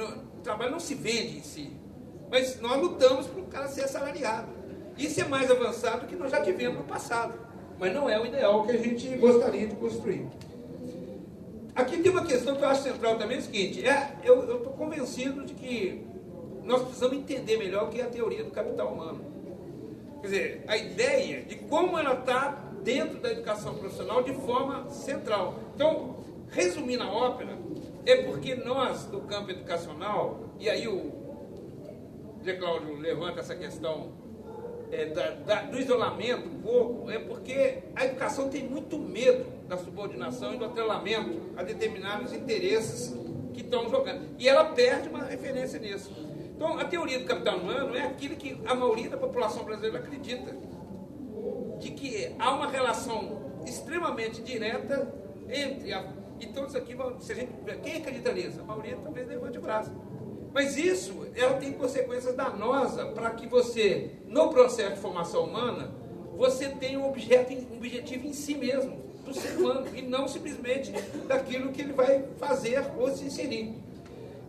o trabalho não se vende em si, mas nós lutamos para o cara ser assalariado. Isso é mais avançado do que nós já tivemos no passado, mas não é o ideal que a gente gostaria de construir. Aqui tem uma questão que eu acho central também, é o seguinte, eu estou convencido de que nós precisamos entender melhor o que é a teoria do capital humano. Quer dizer, a ideia de como ela está dentro da educação profissional de forma central. Então, resumindo a ópera, é porque nós, do campo educacional, e aí o Zé Cláudio levanta essa questão do isolamento um pouco, é porque a educação tem muito medo da subordinação e do atrelamento a determinados interesses que estão jogando. E ela perde uma referência nisso. Então, a teoria do capital humano é aquilo que a maioria da população brasileira acredita, de que há uma relação extremamente direta entre e todos aqui, se a gente, quem acredita nisso? A maioria talvez levante o braço. Mas isso, ela tem consequências danosas para que você, no processo de formação humana, você tenha um objetivo em si mesmo, do ser humano, e não simplesmente daquilo que ele vai fazer ou se inserir.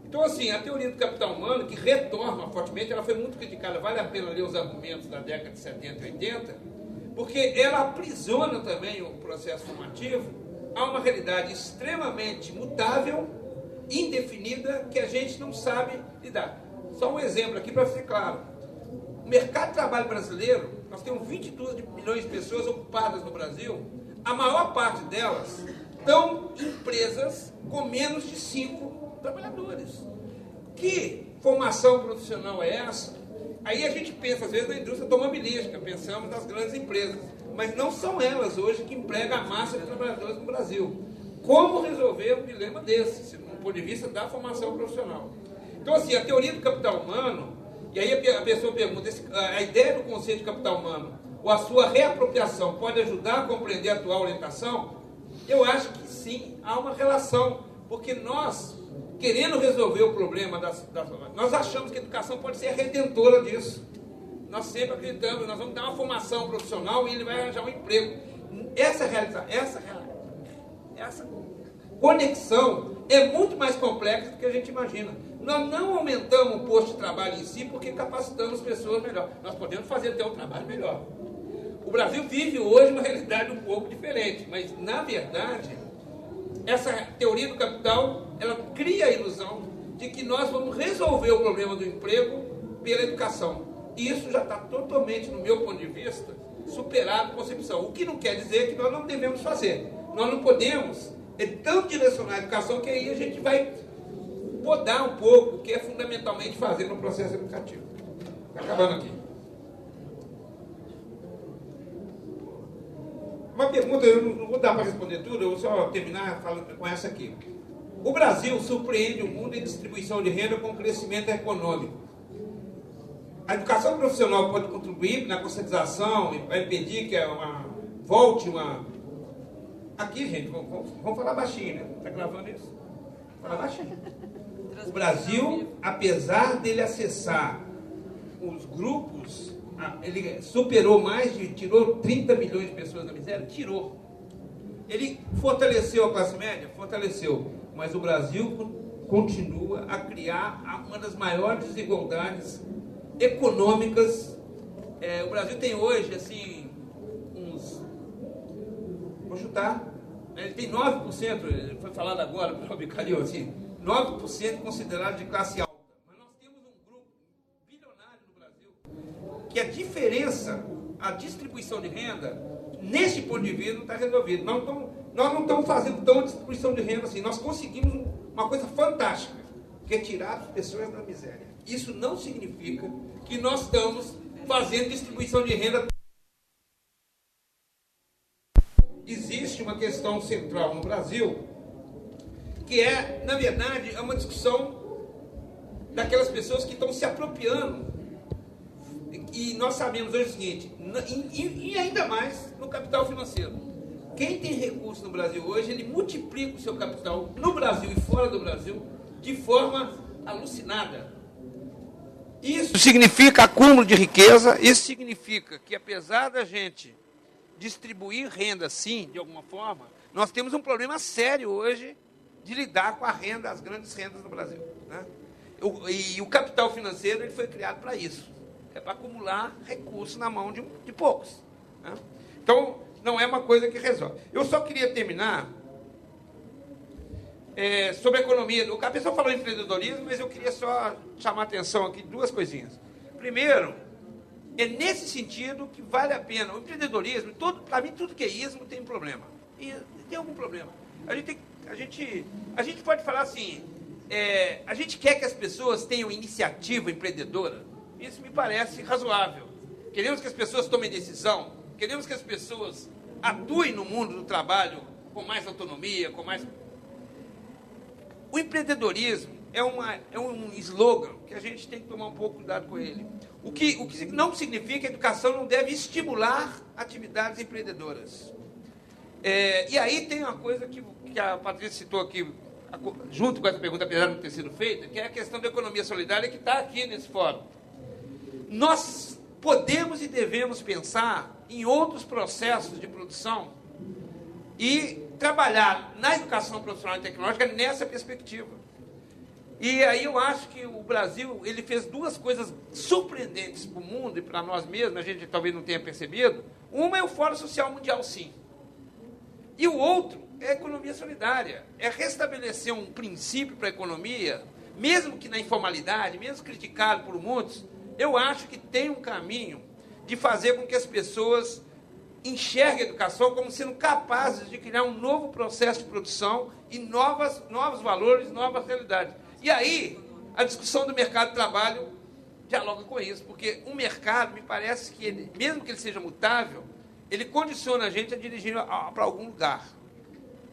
Então, assim, a teoria do capital humano, que retorna fortemente, ela foi muito criticada, vale a pena ler os argumentos da década de 70 e 80, porque ela aprisiona também o processo formativo a uma realidade extremamente mutável, indefinida, que a gente não sabe lidar. Só um exemplo aqui para ficar claro. O mercado de trabalho brasileiro, nós temos 22 milhões de pessoas ocupadas no Brasil, a maior parte delas estão em empresas com menos de 5 trabalhadores. Que formação profissional é essa? Aí a gente pensa, às vezes, na indústria automobilística, pensamos nas grandes empresas, mas não são elas hoje que empregam a massa de trabalhadores no Brasil. Como resolver um dilema desse, do ponto de vista da formação profissional? Então, assim, a teoria do capital humano, e aí a pessoa pergunta, a ideia do conceito de capital humano, ou a sua reapropriação, pode ajudar a compreender a atual orientação? Eu acho que sim, há uma relação, porque nós, querendo resolver o problema nós achamos que a educação pode ser a redentora disso. Nós sempre acreditamos, nós vamos dar uma formação profissional e ele vai arranjar um emprego. Essa conexão é muito mais complexa do que a gente imagina. Nós não aumentamos o posto de trabalho em si porque capacitamos pessoas melhor. Nós podemos fazer até um trabalho melhor. O Brasil vive hoje uma realidade um pouco diferente, mas, na verdade, essa teoria do capital, ela cria a ilusão de que nós vamos resolver o problema do emprego pela educação. E isso já está totalmente, no meu ponto de vista, superado a concepção. O que não quer dizer que nós não devemos fazer. Nós não podemos tanto direcionar a educação que aí a gente vai podar um pouco o que é fundamentalmente fazer no processo educativo. Está acabando aqui. Uma pergunta, eu não vou dar para responder tudo, eu vou só terminar falando com essa aqui. O Brasil surpreende o mundo em distribuição de renda com crescimento econômico. A educação profissional pode contribuir na conscientização e vai impedir que volte uma... Aqui, gente, vamos falar baixinho, né? Está gravando isso? Falar baixinho. O Brasil, apesar dele acessar os grupos, ele superou tirou 30 milhões de pessoas da miséria? Tirou. Ele fortaleceu a classe média? Fortaleceu. Mas o Brasil continua a criar uma das maiores desigualdades econômicas. O Brasil tem hoje, assim, vou chutar, ele tem 9%, foi falado agora pelo Bicalhão, assim, 9% considerado de classe alta. Mas nós temos um grupo bilionário no Brasil que a diferença, a distribuição de renda, nesse ponto de vista, não está resolvida. Nós não estamos fazendo tão distribuição de renda assim. Nós conseguimos uma coisa fantástica, que é tirar as pessoas da miséria. Isso não significa que nós estamos fazendo distribuição de renda. Existe uma questão central no Brasil, que na verdade, é uma discussão daquelas pessoas que estão se apropriando. E nós sabemos hoje o seguinte, e ainda mais no capital financeiro. Quem tem recursos no Brasil hoje, ele multiplica o seu capital no Brasil e fora do Brasil de forma alucinada. Isso significa acúmulo de riqueza, isso significa que, apesar da gente distribuir renda, sim, de alguma forma, nós temos um problema sério hoje de lidar com a renda, as grandes rendas do Brasil, né? E o capital financeiro ele foi criado para isso. É para acumular recursos na mão de poucos. Né? Então, não é uma coisa que resolve. Eu só queria terminar sobre a economia. A pessoa falou em empreendedorismo, mas eu queria só chamar a atenção aqui de duas coisinhas. Primeiro, é nesse sentido que vale a pena. O empreendedorismo, para mim, tudo que é ismo tem problema. E tem algum problema. A gente pode falar assim, a gente quer que as pessoas tenham iniciativa empreendedora. Isso me parece razoável. Queremos que as pessoas tomem decisão, queremos que as pessoas atuem no mundo do trabalho com mais autonomia, com mais... O empreendedorismo é um slogan que a gente tem que tomar um pouco de cuidado com ele. O que não significa que a educação não deve estimular atividades empreendedoras. E aí tem uma coisa que a Patrícia citou aqui, junto com essa pergunta, apesar de não ter sido feita, que é a questão da economia solidária que está aqui nesse fórum. Nós podemos e devemos pensar em outros processos de produção e trabalhar na educação profissional e tecnológica nessa perspectiva. E aí eu acho que o Brasil ele fez duas coisas surpreendentes para o mundo e para nós mesmos, a gente talvez não tenha percebido. Uma é o Fórum Social Mundial, sim. E o outro é a economia solidária. É restabelecer um princípio para a economia, mesmo que na informalidade, mesmo criticado por muitos, eu acho que tem um caminho de fazer com que as pessoas enxerguem a educação como sendo capazes de criar um novo processo de produção e novos valores, novas realidades. E aí, a discussão do mercado de trabalho dialoga com isso, porque o mercado, me parece que, mesmo que ele seja mutável, ele condiciona a gente a dirigir para algum lugar.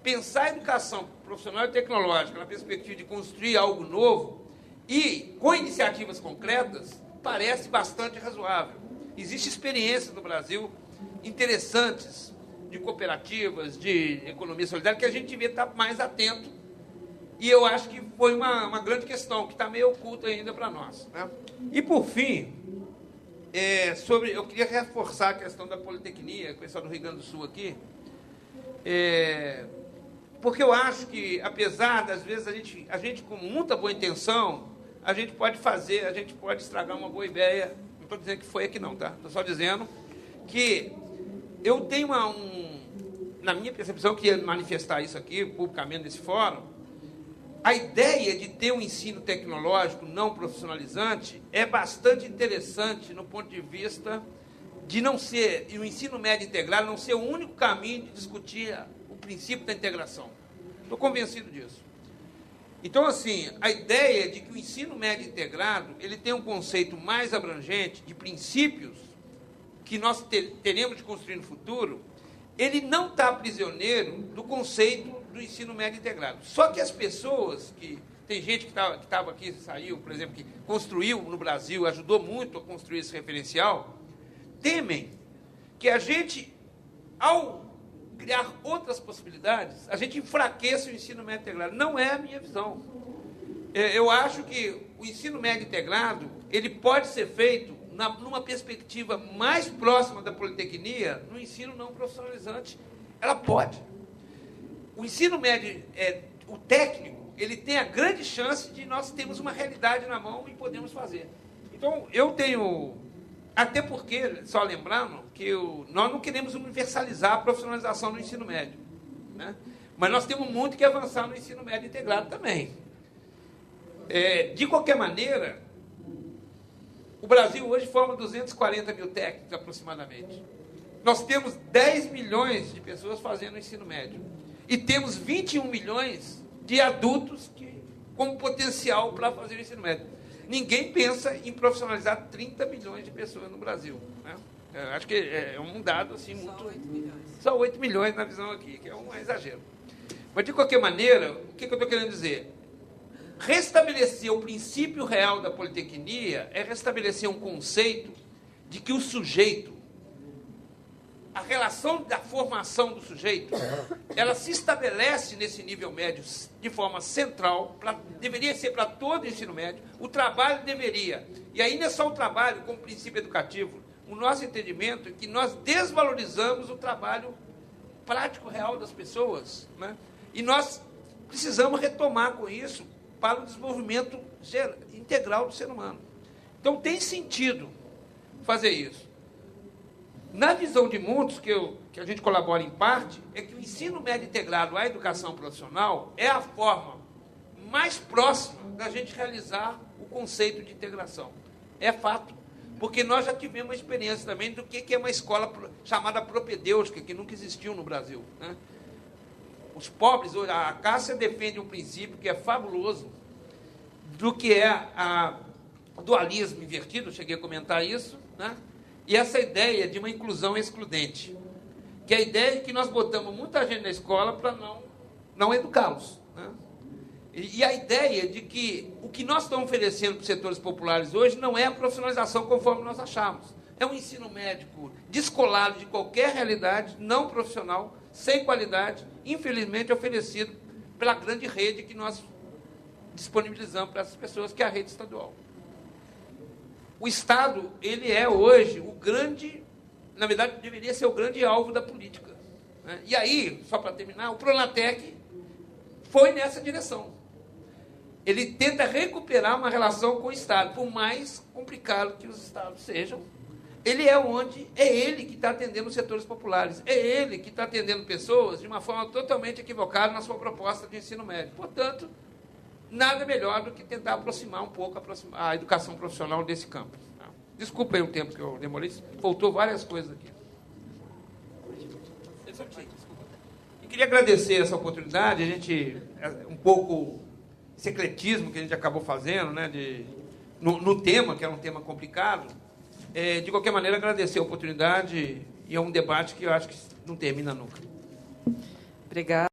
Pensar a educação profissional e tecnológica na perspectiva de construir algo novo e com iniciativas concretas, parece bastante razoável. Existem experiências no Brasil interessantes de cooperativas, de economia solidária, que a gente devia estar mais atento. E eu acho que foi uma grande questão, que está meio oculta ainda para nós. Né? E, por fim, eu queria reforçar a questão da Politecnia, o pessoal do Rio Grande do Sul aqui, porque eu acho que, apesar das vezes a gente com muita boa intenção, a gente pode estragar uma boa ideia. Não estou dizendo que foi aqui não, tá? Estou só dizendo que eu tenho na minha percepção, que ia manifestar isso aqui publicamente nesse fórum, a ideia de ter um ensino tecnológico não profissionalizante é bastante interessante no ponto de vista de não ser, e o ensino médio integrado não ser o único caminho de discutir o princípio da integração. Estou convencido disso. Então, assim, a ideia de que o ensino médio integrado ele tem um conceito mais abrangente de princípios que nós teremos de construir no futuro, ele não está prisioneiro do conceito do ensino médio integrado. Só que as pessoas tem gente que estava aqui, saiu, por exemplo, que construiu no Brasil, ajudou muito a construir esse referencial, temem que a gente, ao criar outras possibilidades, a gente enfraqueça o ensino médio integrado. Não é a minha visão. Eu acho que o ensino médio integrado ele pode ser feito numa perspectiva mais próxima da Politecnia, no ensino não profissionalizante. Ela pode. O ensino médio, o técnico, ele tem a grande chance de nós termos uma realidade na mão e podemos fazer. Então, eu tenho... Até porque, só lembrando, que nós não queremos universalizar a profissionalização do ensino médio. Né? Mas nós temos muito que avançar no ensino médio integrado também. De qualquer maneira, o Brasil hoje forma 240 mil técnicos, aproximadamente. Nós temos 10 milhões de pessoas fazendo ensino médio. E temos 21 milhões de adultos com potencial para fazer o ensino médio. Ninguém pensa em profissionalizar 30 milhões de pessoas no Brasil. Né? Acho que é um dado assim, muito... Só 8 milhões. Só 8 milhões na visão aqui, que é um exagero. Mas, de qualquer maneira, o que eu estou querendo dizer? Restabelecer o princípio real da Politecnia é restabelecer um conceito de que o sujeito, a relação da formação do sujeito, ela se estabelece nesse nível médio de forma central, deveria ser para todo o ensino médio, o trabalho deveria. E aí não é só o trabalho como princípio educativo, o nosso entendimento é que nós desvalorizamos o trabalho prático real das pessoas, né? E nós precisamos retomar com isso para o desenvolvimento integral do ser humano. Então, tem sentido fazer isso. Na visão de muitos, que a gente colabora em parte, é que o ensino médio integrado à educação profissional é a forma mais próxima da gente realizar o conceito de integração. É fato. Porque nós já tivemos uma experiência também do que é uma escola chamada propedêutica, que nunca existiu no Brasil, né? Os pobres, a Cássia defende um princípio que é fabuloso, do que é o dualismo invertido, eu cheguei a comentar isso, né? E essa ideia de uma inclusão excludente, que é a ideia de que nós botamos muita gente na escola para não educá-los, né? E a ideia de que o que nós estamos oferecendo para os setores populares hoje não é a profissionalização conforme nós achamos. É um ensino médico descolado de qualquer realidade, não profissional, sem qualidade, infelizmente oferecido pela grande rede que nós disponibilizamos para essas pessoas, que é a rede estadual. O Estado, ele é hoje o grande, na verdade, deveria ser o grande alvo da política, né? E aí, só para terminar, o Pronatec foi nessa direção. Ele tenta recuperar uma relação com o Estado, por mais complicado que os Estados sejam. Ele é ele que está atendendo os setores populares, é ele que está atendendo pessoas de uma forma totalmente equivocada na sua proposta de ensino médio. Portanto, nada melhor do que tentar aproximar um pouco a educação profissional desse campo. Desculpa aí o tempo que eu demorei, faltou várias coisas aqui. E queria agradecer essa oportunidade, a gente, um pouco, esse ecletismo que a gente acabou fazendo, né, no tema, que era um tema complicado. De qualquer maneira, agradecer a oportunidade, e é um debate que eu acho que não termina nunca. Obrigada.